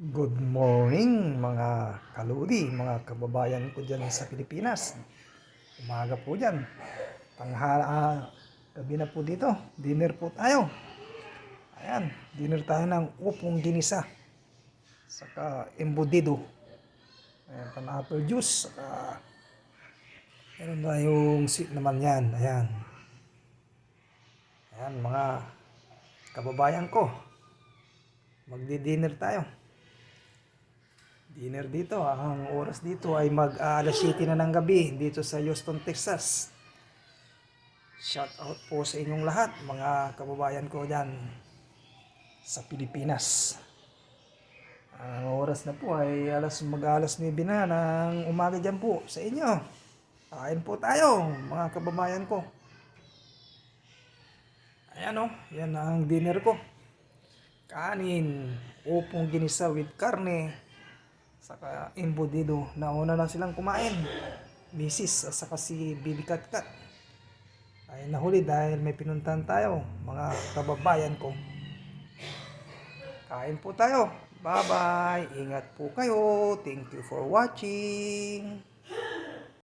Good morning mga kaludi, mga kababayan ko dyan sa Pilipinas. Umaga po dyan. Gabi na po dito. Dinner po tayo. Ayan, dinner tayo ng upong ginisa. Saka embutido. Ayan, pan-apple juice. Saka meron tayong sweet naman yan. Ayan. Ayan mga kababayan ko. Magdi-dinner tayo. Dinner dito. Ang oras dito ay alas 7 na ng gabi dito sa Houston, Texas. Shout out po sa inyong lahat, mga kababayan ko dyan sa Pilipinas. Ang oras na po ay mag-alas 9 na ng umaga dyan po sa inyo. Kain po tayo, mga kababayan ko. Ayan o, yan ang dinner ko. Kanin, upong ginisa with karne, saka embutido. Nauna na silang kumain. Misis at saka si Bibi Katkat ay nahuli dahil may pinuntahan tayo, mga kababayan ko. Kain po tayo. Bye bye. Ingat po kayo. Thank you for watching.